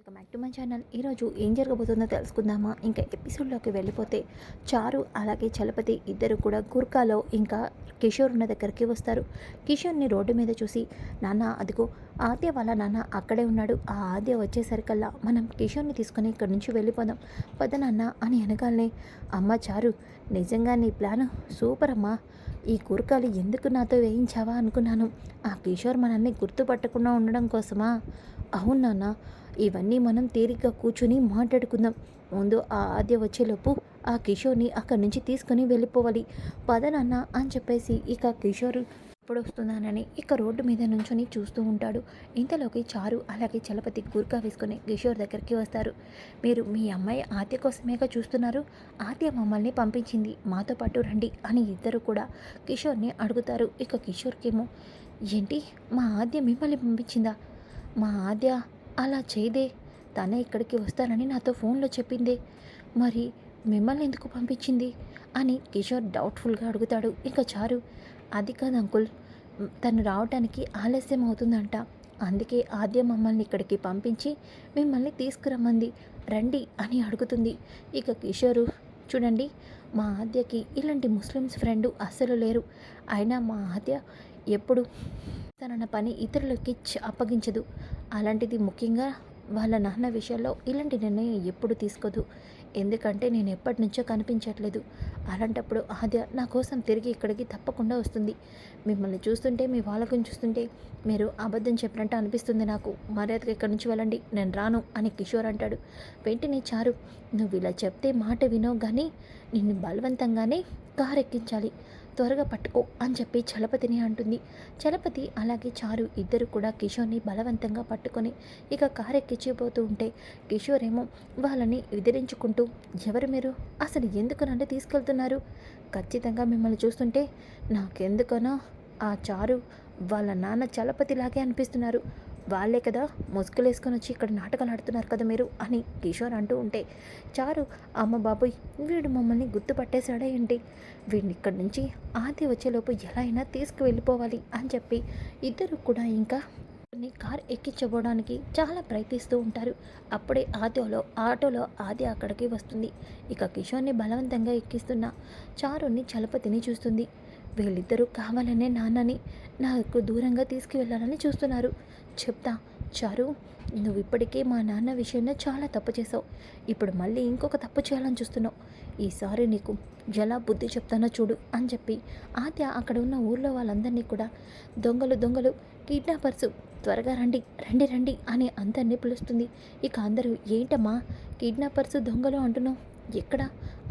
Welcome back to my channel. ఈరోజు ఏం జరగబోతుందో తెలుసుకుందామా? ఇంకా ఎపిసోడ్లోకి వెళ్ళిపోతే చారు అలాగే చలపతి ఇద్దరు కూడా గుర్కాలో ఇంకా కిషోర్ ఉన్న దగ్గరికి వస్తారు. కిషోర్ని రోడ్డు మీద చూసి, నాన్న అదిగో ఆద్య వాళ్ళ నాన్న అక్కడే ఉన్నాడు, ఆ ఆద్య వచ్చేసరికల్లా మనం కిషోర్ని తీసుకొని ఇక్కడి నుంచి వెళ్ళిపోదాం పద నాన్న అని అనగానే, అమ్మ చారు నిజంగా నీ ప్లాను సూపర్ అమ్మా, ఈ గుర్కాలు ఎందుకు నాతో వేయించావా అనుకున్నాను. ఆ కిషోర్ మనల్ని గుర్తుపట్టకుండా ఉండడం కోసమా? అవును నాన్న, ఇవన్నీ మనం తీరిగ్గా కూర్చుని మాట్లాడుకుందాం. ముందు ఆ ఆద్య వచ్చేలోపు ఆ కిషోర్ని అక్కడి నుంచి తీసుకుని వెళ్ళిపోవాలి పద నాన్న అని చెప్పేసి ఇక కిషోర్ ఎప్పుడు వస్తున్నానని ఇక రోడ్డు మీద నుంచొని చూస్తూ ఉంటాడు. ఇంతలోకి చారు అలాగే చలపతి గుర్కా వేసుకుని కిషోర్ దగ్గరికి వస్తారు. మీరు మీ అమ్మాయి ఆద్య కోసమేగా చూస్తున్నారు, ఆద్య మమ్మల్ని పంపించింది, మాతో పాటు రండి అని ఇద్దరు కూడా కిషోర్ని అడుగుతారు. ఇక కిషోర్కేమో, ఏంటి మా ఆద్య మిమ్మల్ని పంపించిందా? మా ఆద్య అలా చేయదే, తనే ఇక్కడికి వస్తానని నాతో ఫోన్లో చెప్పిందే, మరి మిమ్మల్ని ఎందుకు పంపించింది అని కిషోర్ డౌట్ఫుల్గా అడుగుతాడు. ఇంకా చారు, అది కాదు అంకుల్, తను రావడానికి ఆలస్యం అవుతుందంట, అందుకే ఆద్య మమ్మల్ని ఇక్కడికి పంపించి మిమ్మల్ని తీసుకురమ్మంది, రండి అని అడుగుతుంది. ఇక కిషోరు, చూడండి మా ఆద్యకి ఇలాంటి ముస్లిమ్స్ ఫ్రెండ్ అస్సలు లేరు, అయినా మా ఆద్య ఎప్పుడు తనన్న పని ఇతరులకి అప్పగించదు, అలాంటిది ముఖ్యంగా వాళ్ళ నాన్న విషయంలో ఇలాంటి నిర్ణయం ఎప్పుడు తీసుకోదు, ఎందుకంటే నేను ఎప్పటి నుంచో కనిపించట్లేదు, అలాంటప్పుడు ఆద్య నా కోసం తిరిగి ఇక్కడికి తప్పకుండా వస్తుంది, మిమ్మల్ని చూస్తుంటే మీ వాళ్ళని చూస్తుంటే మీరు అబద్ధం చెప్పినట్టు అనిపిస్తుంది నాకు, మర్యాదగా ఇక్కడి నుంచి వెళ్ళండి, నేను రాను అని కిషోర్ అంటాడు. వెంటనే చారు, నువ్వు ఇలా చెప్తే మాట వినో కానీ నిన్ను బలవంతంగానే కారెక్కించాలి, త్వరగా పట్టుకో అని చెప్పి చలపతిని అంటుంది. చలపతి అలాగే చారు ఇద్దరు కూడా కిషోర్ని బలవంతంగా పట్టుకొని ఇక కారెక్కిచ్చిపోతూ ఉంటే కిషోర్ ఏమో వాళ్ళని ఎదిరించుకుంటూ, ఎవరు మీరు, అసలు ఎందుకు నన్ను తీసుకెళ్తున్నారు, ఖచ్చితంగా మిమ్మల్ని చూస్తుంటే నాకెందుకనో ఆ చారు వాళ్ళ నాన్న చలపతిలాగే అనిపిస్తున్నారు, వాళ్ళే కదా ముసుగులేసుకొని వచ్చి ఇక్కడ నాటకాలు ఆడుతున్నారు కదా మీరు అని కిషోర్ అంటూ ఉంటే చారు, అమ్మ బాబోయ్ వీడు మమ్మల్ని గుర్తుపట్టేశాడే ఏంటి, వీడిని ఇక్కడి నుంచి ఆది వచ్చేలోపు ఎలా అయినా తీసుకువెళ్ళిపోవాలి అని చెప్పి ఇద్దరు కూడా ఇంకా కార్ ఎక్కించబోవడానికి చాలా ప్రయత్నిస్తూ ఉంటారు. అప్పుడే ఆటోలో ఆది అక్కడికి వస్తుంది. ఇక కిషోర్ని బలవంతంగా ఎక్కిస్తున్న చారుని చలపతిని చూస్తుంది. వీళ్ళిద్దరూ కావాలనే నాన్నని నాకు దూరంగా తీసుకువెళ్ళాలని చూస్తున్నారు. చెప్తా చారు, నువ్వు ఇప్పటికే మా నాన్న విషయంలో చాలా తప్పు చేసావు, ఇప్పుడు మళ్ళీ ఇంకొక తప్పు చేయాలని చూస్తున్నావు, ఈసారి నీకు ఎలా బుద్ధి చెప్తానో చూడు అని చెప్పి ఆద్య అక్కడ ఉన్న ఊర్లో వాళ్ళందరినీ కూడా దొంగలు దొంగలు, కిడ్నాపర్సు, త్వరగా రండి రండి రండి అని అందరినీ పిలుస్తుంది. ఇక అందరూ, ఏంటమ్మా కిడ్నాపర్సు దొంగలు అంటున్నావు, ఎక్కడ,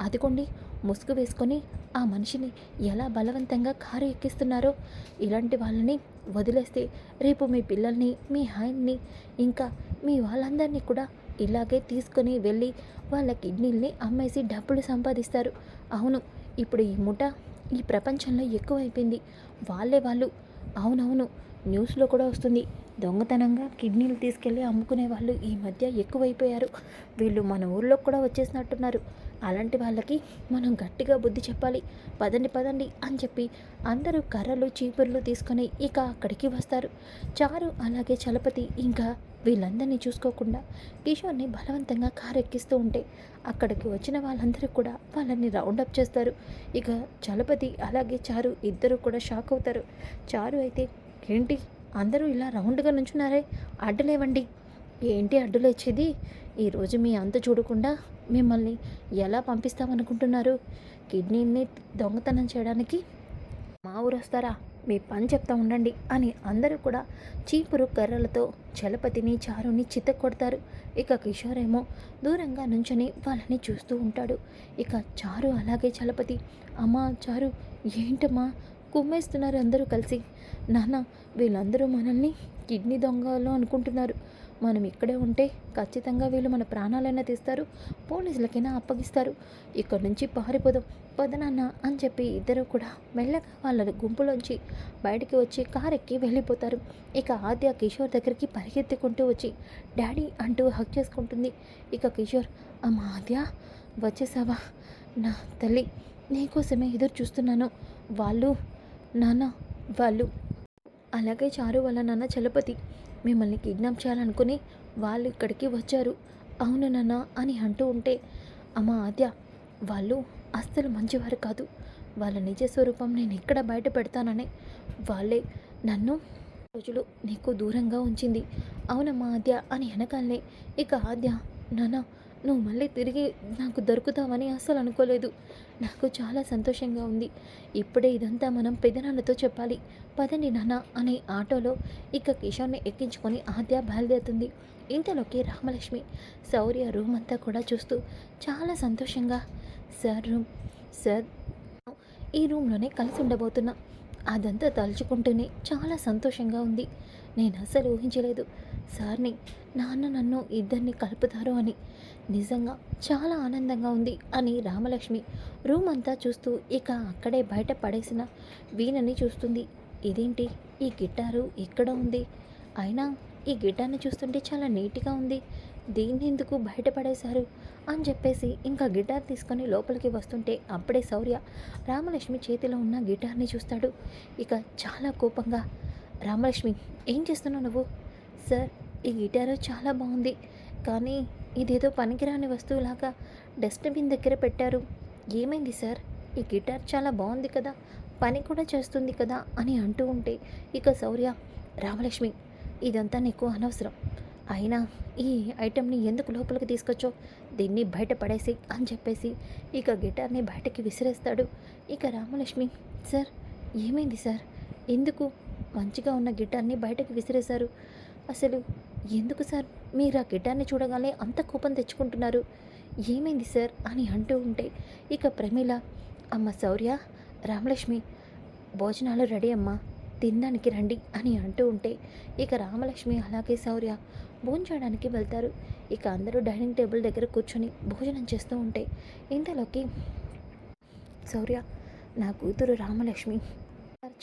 అదిగోండి ముసుగు వేసుకొని ఆ మనిషిని ఎలా బలవంతంగా కారు ఎక్కిస్తున్నారో, ఇలాంటి వాళ్ళని వదిలేస్తే రేపు మీ పిల్లల్ని, మీ ఆయన్ని, ఇంకా మీ వాళ్ళందరినీ కూడా ఇలాగే తీసుకొని వెళ్ళి వాళ్ళ కిడ్నీల్ని అమ్మేసి డబ్బులు సంపాదిస్తారు. అవును, ఇప్పుడు ఈ ముఠ ఈ ప్రపంచంలో ఎక్కువైపోయింది, వాళ్ళు అవునవును, న్యూస్లో కూడా వస్తుంది, దొంగతనంగా కిడ్నీలు తీసుకెళ్ళి అమ్ముకునే వాళ్ళు ఈ మధ్య ఎక్కువైపోయారు, వీళ్ళు మన ఊర్లో కూడా వచ్చేసినట్టున్నారు, అలాంటి వాళ్ళకి మనం గట్టిగా బుద్ధి చెప్పాలి, పదండి పదండి అని చెప్పి అందరూ కర్రలు చీపుర్లు తీసుకొని ఇక అక్కడికి వస్తారు. చారు అలాగే చలపతి ఇంకా వీళ్ళందరినీ చూసుకోకుండా కిషోర్ని బలవంతంగా కారు ఎక్కిస్తూ ఉంటే అక్కడికి వచ్చిన వాళ్ళందరూ కూడా వాళ్ళని రౌండప్ చేస్తారు. ఇక చలపతి అలాగే చారు ఇద్దరు కూడా షాక్ అవుతారు. చారు అయితే, ఏంటి అందరూ ఇలా రౌండ్గా నుంచున్నారే, అడ్డులేవండి, ఏంటి అడ్డులేచేది, ఈరోజు మీ అంత చూడకుండా మిమ్మల్ని ఎలా పంపిస్తామనుకుంటున్నారు, కిడ్నీని దొంగతనం చేయడానికి మా ఊరు వస్తారా, మీ పని చెప్తా ఉండండి అని అందరూ కూడా చీపురు కర్రలతో చలపతిని చారుని చితక్కొడతారు. ఇక కిషోర్ ఏమో దూరంగా నుంచొని వాళ్ళని చూస్తూ ఉంటాడు. ఇక చారు అలాగే చలపతి, అమ్మా చారు ఏంటమ్మా కుమ్మేస్తున్నారు అందరూ కలిసి, నాన్న వీళ్ళందరూ మనల్ని కిడ్నీ దొంగలు అనుకుంటున్నారు, మనం ఇక్కడే ఉంటే ఖచ్చితంగా వీళ్ళు మన ప్రాణాలైనా తీస్తారు, పోలీసులకైనా అప్పగిస్తారు, ఇక్కడి నుంచి పారిపోదాం పదనాన్న అని చెప్పి ఇద్దరు కూడా మెల్లగా వాళ్ళ గుంపులోంచి బయటికి వచ్చి కారు ఎక్కి వెళ్ళిపోతారు. ఇక ఆద్య కిషోర్ దగ్గరికి పరిగెత్తుకుంటూ వచ్చి డాడీ అంటూ హక్ చేసుకుంటుంది. ఇక కిషోర్, అమ్మ ఆద్య వచ్చేసావా, నా తల్లి నీకోసమే ఎదురు చూస్తున్నాను, వాళ్ళు నాన్న వాళ్ళు అలాగే చారు వాళ్ళ నాన్న చలపతి మిమ్మల్ని కిడ్నాప్ చేయాలనుకుని వాళ్ళు ఇక్కడికి వచ్చారు. అవును నాన్న అని అంటూ ఉంటే, అమ్మ ఆద్య, వాళ్ళు అస్సలు మంచివారు కాదు. వాళ్ళ నిజ స్వరూపం నేను ఎక్కడ బయట పెడతానని వాళ్ళే నన్ను రోజులు నీకు దూరంగా ఉంచింది. అవునమ్మా ఆద్య అని అనగానే ఇక ఆద్య, నాన్న నువ్వు మళ్ళీ తిరిగి నాకు దొరుకుతావని అస్సలు అనుకోలేదు. నాకు చాలా సంతోషంగా ఉంది. ఇప్పుడే ఇదంతా మనం పెదనాన్నతో చెప్పాలి. పదండి నాన్న అని ఆటోలో ఇక కిషోర్ని ఎక్కించుకొని ఆద్య బయలుదేరుతుంది. ఇంతలోకి రామలక్ష్మి శౌర్య రూమ్ అంతా కూడా చూస్తూ చాలా సంతోషంగా, సార్ రూమ్, సార్ ఈ రూమ్లోనే కలిసి ఉండబోతున్నా. అదంతా తలుచుకుంటూనే చాలా సంతోషంగా ఉంది. నేను అస్సలు ఊహించలేదు సార్ని, నాన్న నన్ను ఇద్దరిని కలుపుతారు అని. నిజంగా చాలా ఆనందంగా ఉంది అని రామలక్ష్మి రూమ్ అంతా చూస్తూ ఇక అక్కడే బయట పడేసిన వీణని చూస్తుంది. ఇదేంటి, ఈ గిటారు ఎక్కడ ఉంది? అయినా ఈ గిటార్ని చూస్తుంటే చాలా నీట్గా ఉంది. దీన్ని ఎందుకు బయట పడేశారు అని చెప్పేసి ఇంకా గిటార్ తీసుకొని లోపలికి వస్తుంటే అప్పుడే శౌర్య రామలక్ష్మి చేతిలో ఉన్న గిటార్ని చూస్తాడు. ఇక చాలా కోపంగా, రామలక్ష్మి ఏం చేస్తున్నావు నువ్వు? సార్, ఈ గిటారు చాలా బాగుంది, కానీ ఇదేదో పనికిరాని వస్తువులాగా డస్ట్బిన్ దగ్గర పెట్టారు. ఏమైంది సార్? ఈ గిటార్ చాలా బాగుంది కదా, పని కూడా చేస్తుంది కదా అని అంటూ ఉంటే ఇక శౌర్య, రామలక్ష్మి ఇదంతా నీకు అనవసరం. అయినా ఈ ఐటెంని ఎందుకు లోపలికి తీసుకొచ్చో, దీన్ని బయట పడేసి అని చెప్పేసి ఇక గిటార్ని బయటకి విసిరేస్తాడు. ఇక రామలక్ష్మి, సార్ ఏమైంది సార్? ఎందుకు మంచిగా ఉన్న గిటార్ని బయటకు విసిరేశారు? అసలు ఎందుకు సార్ మీరు ఆ గిటార్ని చూడగానే అంత కోపం తెచ్చుకుంటున్నారు? ఏమైంది సార్ అని అంటూ ఉంటే ఇక ప్రమీల, అమ్మ శౌర్య, రామలక్ష్మి భోజనాలు రెడీ అమ్మా, తినడానికి రండి అని అంటూ ఉంటే ఇక రామలక్ష్మి అలాగే శౌర్య భోంచేయడానికి వెళ్తారు. ఇక అందరూ డైనింగ్ టేబుల్ దగ్గర కూర్చొని భోజనం చేస్తూ ఉంటే ఇంతలోకి శౌర్య, నా కూతురు రామలక్ష్మి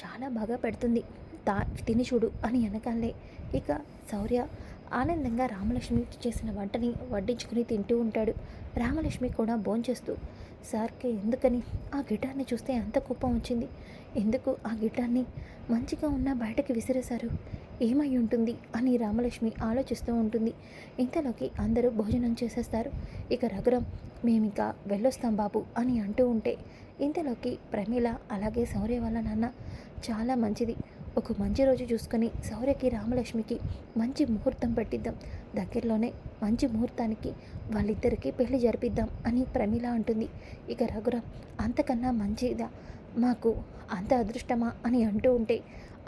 చాలా బాగా పెడుతుంది, తిని చూడు అని అనగానే ఇక శౌర్య ఆనందంగా రామలక్ష్మి చేసిన వంటని వడ్డించుకుని తింటూ ఉంటాడు. రామలక్ష్మి కూడా భోంచేస్తూ, సార్కి ఎందుకని ఆ గిటార్ని చూస్తే అంత కోపం వచ్చింది? ఎందుకు ఆ గిటార్ని మంచిగా ఉన్న బయటకి విసిరేశారు? ఏమై ఉంటుంది అని రామలక్ష్మి ఆలోచిస్తూ ఉంటుంది. ఇంతలోకి అందరూ భోజనం చేసేస్తారు. ఇక రఘురాం, మేమింకా వెళ్ళొస్తాం బాబు అని అంటూ ఉంటే ఇంతలోకి ప్రమీల అలాగే శౌర్య వాళ్ళ నాన్న, చాలా మంచిది, ఒక మంచి రోజు చూసుకొని శౌర్యకి రామలక్ష్మికి మంచి ముహూర్తం పెట్టిద్దాం, దగ్గరలోనే మంచి ముహూర్తానికి వాళ్ళిద్దరికీ పెళ్లి జరిపిద్దాం అని ప్రమీల అంటుంది. ఇక రఘురాం, అంతకన్నా మంచిదా మాకు, అంత అదృష్టమా అని అంటూ ఉంటే,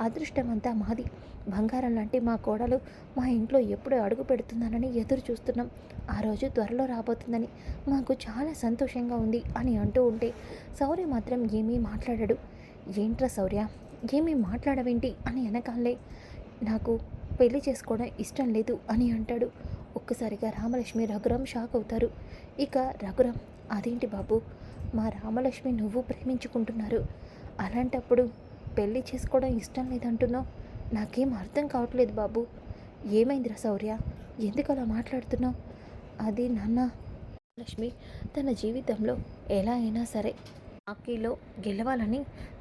అదృష్టం అంతా మాది, బంగారం లాంటి మా కోడలు మా ఇంట్లో ఎప్పుడు అడుగు పెడుతుందనని ఎదురు చూస్తున్నాం, ఆ రోజు త్వరలో రాబోతుందని మాకు చాలా సంతోషంగా ఉంది అని అంటూ ఉంటే శౌర్య మాత్రం ఏమీ మాట్లాడాడు. ఏంట్రా శౌర్య, ఏమీ మాట్లాడవేంటి అని అనకాలే, నాకు పెళ్లి చేసుకోవడం ఇష్టం లేదు అని అంటాడు. ఒక్కసారిగా రామలక్ష్మి రఘురాం షాక్ అవుతారు. ఇక రఘురాం, అదేంటి బాబు, మా రామలక్ష్మి నువ్వు ప్రేమించుకుంటున్నారు, అలాంటప్పుడు పెళ్లి చేసుకోవడం ఇష్టం లేదంటున్నావు? నాకేం అర్థం కావట్లేదు బాబు, ఏమైందిరా శౌర్య, ఎందుకు అలా మాట్లాడుతున్నావు? అది నాన్న, లక్ష్మి తన జీవితంలో ఎలా అయినా సరే హాకీలో గెలవాలని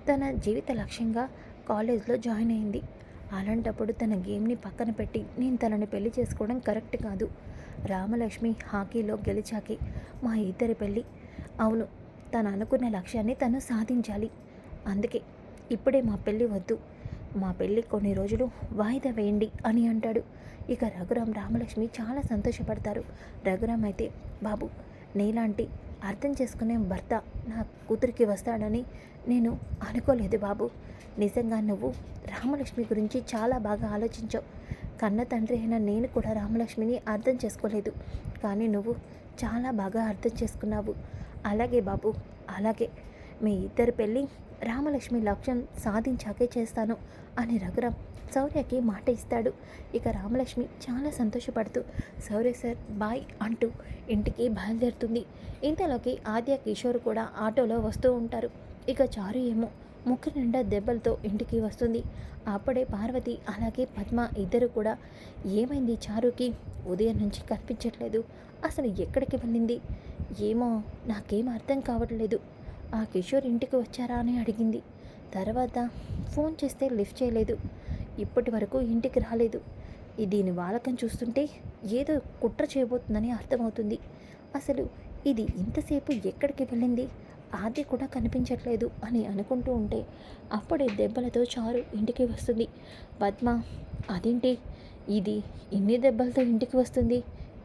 తన జీవిత లక్ష్యంగా కాలేజ్లో జాయిన్ అయింది. అలాంటప్పుడు తన గేమ్ని పక్కన పెట్టి నేను తనని పెళ్లి చేసుకోవడం కరెక్ట్ కాదు. రామలక్ష్మి హాకీలో గెలిచాకే మా ఇద్దరి పెళ్ళి. అవును, తను అనుకున్న లక్ష్యాన్ని తను సాధించాలి. అందుకే ఇప్పుడే మా పెళ్ళి వద్దు, మా పెళ్ళి కొన్ని రోజులు వాయిదా వేయండి అని అంటాడు. ఇక రఘురాం రామలక్ష్మి చాలా సంతోషపడతారు. రఘురాం అయితే, బాబు నీలాంటి అర్థం చేసుకునే భర్త నా కూతురికి వస్తాడని నేను అనుకోలేదు బాబు. నిజంగా నువ్వు రామలక్ష్మి గురించి చాలా బాగా ఆలోచించావు. కన్న తండ్రి అయిన నేను కూడా రామలక్ష్మిని అర్థం చేసుకోలేదు, కానీ నువ్వు చాలా బాగా అర్థం చేసుకున్నావు. అలాగే బాబు, అలాగే మీ ఇద్దరి పెళ్ళి రామలక్ష్మి లక్ష్యం సాధించాకే చేస్తాను అని రఘురాం శౌర్యకి మాట ఇస్తాడు. ఇక రామలక్ష్మి చాలా సంతోషపడుతూ శౌర్య సార్ బాయ్ అంటూ ఇంటికి బయలుదేరుతుంది. ఇంతలోకి ఆద్య కిషోర్ కూడా ఆటోలో వస్తూ ఉంటారు. ఇక చారు ఏమో ముక్కు నిండా దెబ్బలతో ఇంటికి వస్తుంది. అప్పుడే పార్వతి అలాగే పద్మ ఇద్దరు కూడా, ఏమైంది చారుకి, ఉదయం నుంచి కనిపించట్లేదు, అసలు ఎక్కడికి వెళ్ళింది ఏమో, నాకేం అర్థం కావట్లేదు, ఆ కిషోర్ ఇంటికి వచ్చారా అని అడిగింది. తర్వాత ఫోన్ చేస్తే లిఫ్ట్ చేయలేదు, ఇప్పటి వరకు ఇంటికి రాలేదు, దీని వాలకం చూస్తుంటే ఏదో కుట్ర చేయబోతుందని అర్థమవుతుంది. అసలు ఇది ఇంతసేపు ఎక్కడికి వెళ్ళింది? ఆది కూడా కనిపించట్లేదు అని అనుకుంటూ ఉంటే అప్పుడే దెబ్బలతో చారు ఇంటికి వస్తుంది. పద్మ, అదేంటి ఇది ఇన్ని దెబ్బలతో ఇంటికి వస్తుంది?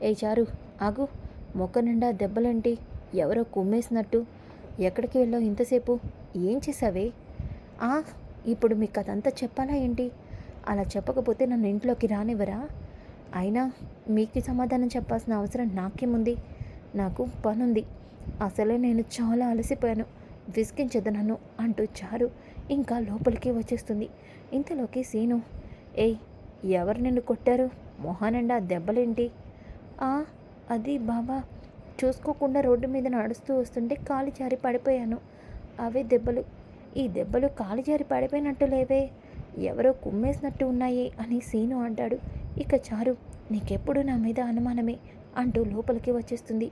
ఏ చారు, ఆగు, మొక్క నిండా దెబ్బలేంటి? ఎవరో కుమ్మేసినట్టు. ఎక్కడికి వెళ్ళావు ఇంతసేపు? ఏం చేసావే? ఆ, ఇప్పుడు మీకు అదంతా చెప్పాలా ఏంటి? అలా చెప్పకపోతే నన్ను ఇంట్లోకి రానివ్వరా? అయినా మీకు సమాధానం చెప్పాల్సిన అవసరం నాకేముంది? నాకు పనుంది. అసలే నేను చాలా అలసిపోయాను. విసిగించదు నన్ను అంటూ చారు ఇంకా లోపలికి వచ్చేస్తుంది. ఇంతలోకి సీను, ఏయ్, ఎవరు నిన్ను కొట్టారు? మొహానిండా దెబ్బలేంటి? ఆ, అది బాబా, చూసుకోకుండా రోడ్డు మీద నడుస్తూ వస్తుంటే కాలు జారి పడిపోయాను. అవే దెబ్బలు. ఈ దెబ్బలు కాలు జారి పడిపోయినట్టు లేవే, ఎవరో కుమ్మేసినట్టు ఉన్నాయి అని సీను అంటాడు. ఇక చారు, నీకెప్పుడు నా మీద అనుమానమే అంటూ లోపలికి వచ్చేస్తుంది.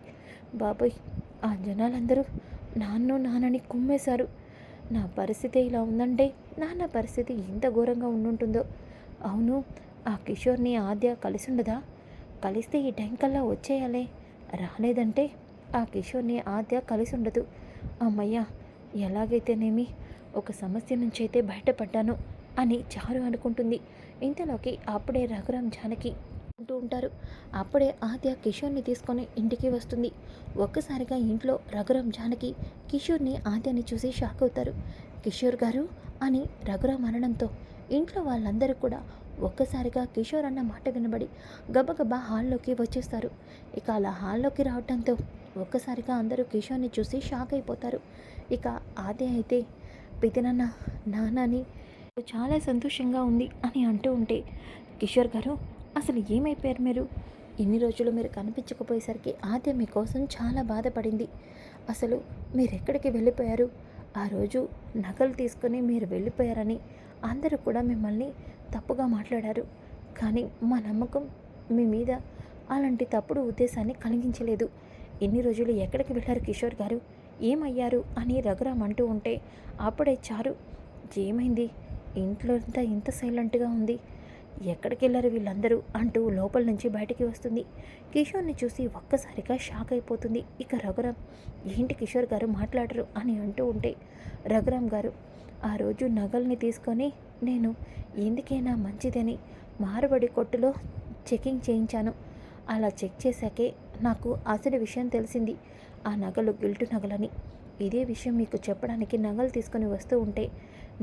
బాబాయ్, ఆ జనాలందరూ నాన్నని కుమ్మేశారు. నా పరిస్థితి ఇలా ఉందంటే నాన్న పరిస్థితి ఎంత ఘోరంగా ఉండుంటుందో. అవును, ఆ కిషోర్ని ఆద్య కలిసి ఉండదా? కలిస్తే ఈ టైం కల్లా వచ్చేయాలే. రాలేదంటే ఆ కిషోర్ని ఆద్య కలిసి ఉండదు. అమ్మయ్య, ఎలాగైతేనేమి ఒక సమస్య నుంచి అయితే బయటపడ్డాను అని చారు అనుకుంటుంది. ఇంతలోకి అప్పుడే రఘురామ్ జానకి అంటూ ఉంటారు. అప్పుడే ఆద్య కిషోర్ని తీసుకొని ఇంటికి వస్తుంది. ఒక్కసారిగా ఇంట్లో రఘురామ్ జానకి కిషోర్ని ఆద్యని చూసి షాక్ అవుతారు. కిషోర్ గారు అని రఘురామ్ అనడంతో ఇంట్లో వాళ్ళందరూ కూడా ఒక్కసారిగా కిషోర్ అన్న మాట వినబడి గబగబా హాల్లోకి వచ్చేస్తారు. ఇక అలా హాల్లోకి రావడంతో ఒక్కసారిగా అందరూ కిషోర్ని చూసి షాక్ అయిపోతారు. ఇక ఆద్య అయితే పెదనాన్న, నాన్నని చాలా సంతోషంగా ఉంది అని అంటూ ఉంటే, కిషోర్ గారు, అసలు ఏమైపోయారు మీరు? ఇన్ని రోజులు మీరు కనిపించకపోయేసరికి ఆద్య మీకోసం చాలా బాధపడింది. అసలు మీరెక్కడికి వెళ్ళిపోయారు? ఆ రోజు నగలు తీసుకొని మీరు వెళ్ళిపోయారని అందరూ కూడా మిమ్మల్ని తప్పుగా మాట్లాడారు. కానీ మా నమ్మకం మీ మీద అలాంటి తప్పుడు ఉద్దేశాన్ని కలిగించలేదు. ఎన్ని రోజులు ఎక్కడికి వెళ్ళారు కిషోర్ గారు? ఏమయ్యారు అని రఘురామ్ అంటూ ఉంటే అప్పుడే చారు, ఏమైంది? ఇంట్లో అంతా ఇంత సైలెంట్గా ఉంది, ఎక్కడికి వెళ్ళారు వీళ్ళందరూ అంటూ లోపల నుంచి బయటికి వస్తుంది. కిషోర్ని చూసి ఒక్కసారిగా షాక్ అయిపోతుంది. ఇక రఘురామ్, ఏంటి కిషోర్ గారు మాట్లాడరు అని అంటూ ఉంటే, రఘురామ్ గారు, ఆ రోజు నగల్ని తీసుకొని నేను ఎందుకైనా మంచిదని మారబడి కొట్టులో చెకింగ్ చేయించాను. అలా చెక్ చేశాకే నాకు అసలు విషయం తెలిసింది, ఆ నగలు గిల్టు నగలని. ఇదే విషయం మీకు చెప్పడానికి నగలు తీసుకొని వస్తూ ఉంటే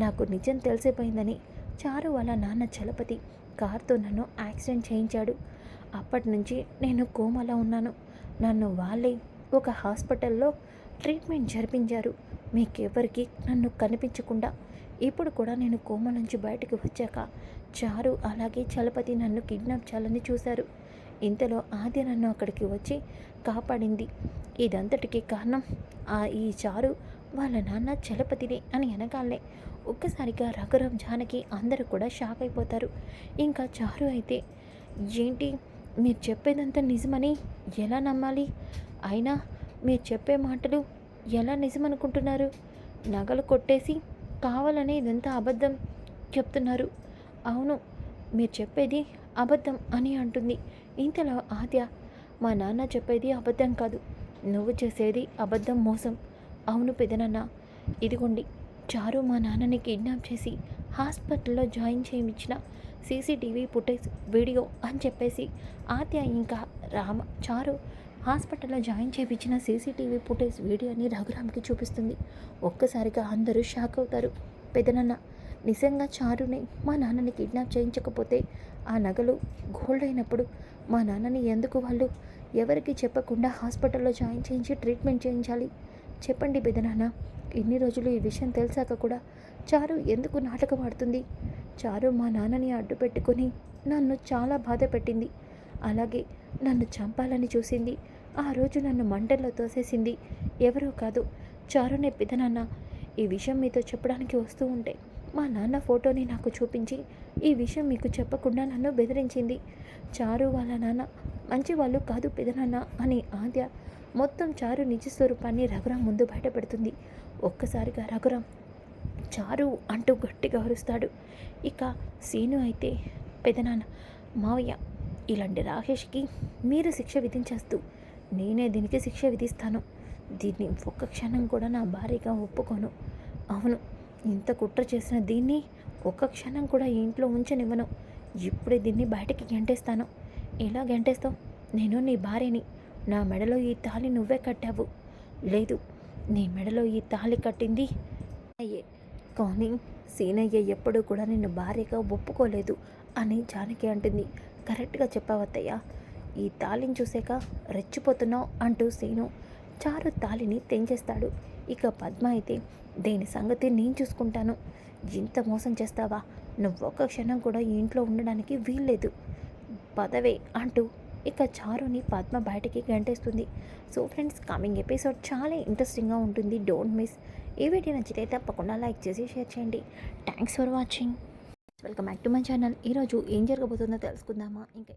నాకు నిజం తెలిసిపోయిందని చారు వాళ్ళ నాన్న చలపతి కారుతో నన్ను యాక్సిడెంట్ చేయించాడు. అప్పటి నుంచి నేను కోమాలో ఉన్నాను. నన్ను వాళ్ళే ఒక హాస్పిటల్లో ట్రీట్మెంట్ జరిపించారు. మీకెవరికి నన్ను కనిపించకుండా. ఇప్పుడు కూడా నేను కోమా నుంచి బయటకు వచ్చాక చారు అలాగే చలపతి నన్ను కిడ్నాప్ చేయాలని చూశారు. ఇంతలో ఆద్య నన్ను అక్కడికి వచ్చి కాపాడింది. ఇదంతటికీ కారణం ఈ చారు వాళ్ళ నాన్న చలపతినే అని అనగానే ఒక్కసారిగా రఘురామ్ జానకి అందరూ కూడా షాక్ అయిపోతారు. ఇంకా చారు అయితే, ఏంటి మీరు చెప్పేదంతా నిజమని ఎలా నమ్మాలి? అయినా మీరు చెప్పే మాటలు ఎలా నిజమనుకుంటున్నారు? నగలు కొట్టేసి కావాలని ఇదంతా అబద్ధం చెప్తున్నారు. అవును, మీరు చెప్పేది అబద్ధం అని అంటుంది. ఇంతలో ఆద్య, మా నాన్న చెప్పేది అబద్ధం కాదు, నువ్వు చేసేది అబద్ధం, మోసం. అవును పెదనాన్న, ఇదిగోండి చారు మా నాన్నని కిడ్నాప్ చేసి హాస్పిటల్లో జాయిన్ చేయించిన సీసీటీవీ ఫుటేజ్ వీడియో అని చెప్పేసి ఆద్య ఇంకా చారు హాస్పిటల్లో జాయిన్ చేయించిన సీసీటీవీ ఫుటేజ్ వీడియోని రఘురామ్కి చూపిస్తుంది. ఒక్కసారిగా అందరూ షాక్ అవుతారు. పెదనాన్న, నిజంగా చారుని మా నాన్నని కిడ్నాప్ చేయించకపోతే ఆ నగలు గోల్డ్ అయినప్పుడు మా నాన్నని ఎందుకు వాళ్ళు ఎవరికి చెప్పకుండా హాస్పిటల్లో జాయిన్ చేయించి ట్రీట్మెంట్ చేయించాలి? చెప్పండి పెదనాన్న. ఇన్ని రోజులు ఈ విషయం తెలిసాక కూడా చారు ఎందుకు నాటకం ఆడుతుంది? చారు మా నాన్నని అడ్డు పెట్టుకొని నన్ను చాలా బాధ పెట్టింది. అలాగే నన్ను చంపాలని చూసింది. ఆ రోజు నన్ను మంటల్లో తోసేసింది ఎవరో కాదు, చారునే పెదనాన్న. ఈ విషయం మీతో చెప్పడానికి వస్తూ ఉంటే మా నాన్న ఫోటోని నాకు చూపించి ఈ విషయం మీకు చెప్పకుండా నన్ను బెదిరించింది. చారు వాళ్ళ నాన్న మంచి వాళ్ళు కాదు పెదనాన్న అని ఆద్య మొత్తం చారు నిజ స్వరూపాన్ని రఘురామ్ ముందు బయటపెడుతుంది. ఒక్కసారిగా రఘురామ్ చారు అంటూ గట్టిగా అరుస్తాడు. ఇక సీను అయితే, పెదనాన్న మావయ్య, ఇలాంటి రాకేష్కి మీరు శిక్ష విధించేస్తూ నేనే దీనికి శిక్ష విధిస్తాను. దీన్ని ఒక్క క్షణం కూడా నా భార్యగా ఒప్పుకోను. అవును, ఇంత కుట్ర చేసిన దీన్ని ఒక్క క్షణం కూడా ఈ ఇంట్లో ఉంచనివ్వను. ఇప్పుడే దీన్ని బయటకి గెంటేస్తాను. ఎలా గెంటేస్తావు? నేను నీ భార్యని. నా మెడలో ఈ తాళి నువ్వే కట్టావు. లేదు, నీ మెడలో ఈ తాళి కట్టింది అయ్యే, కానీ సీనయ్య ఎప్పుడూ కూడా నిన్ను భార్యగా ఒప్పుకోలేదు అని జానకి అంటుంది. కరెక్ట్గా చెప్పావత్తయ్య. ఈ తాళిని చూసాక రెచ్చిపోతున్నావు అంటూ సీను చారు తాళిని తెంచేస్తాడు. ఇక పద్మ అయితే దేని సంగతి నేను చూసుకుంటాను. ఇంత మోసం చేస్తావా? నువ్వు ఒక్క క్షణం కూడా ఈ ఇంట్లో ఉండడానికి వీల్లేదు. పదవే అంటూ ఇక చారుని పద్మ బయటికి గంటేస్తుంది. సో ఫ్రెండ్స్, కమింగ్ ఎపిసోడ్ చాలా ఇంట్రెస్టింగ్గా ఉంటుంది. Don't miss. ఈ వీడియో నచ్చితే తప్పకుండా లైక్ చేసి షేర్ చేయండి. Thanks for watching. Welcome back to my channel. ఈరోజు ఏం జరగబోతుందో తెలుసుకుందామా? ఇంకా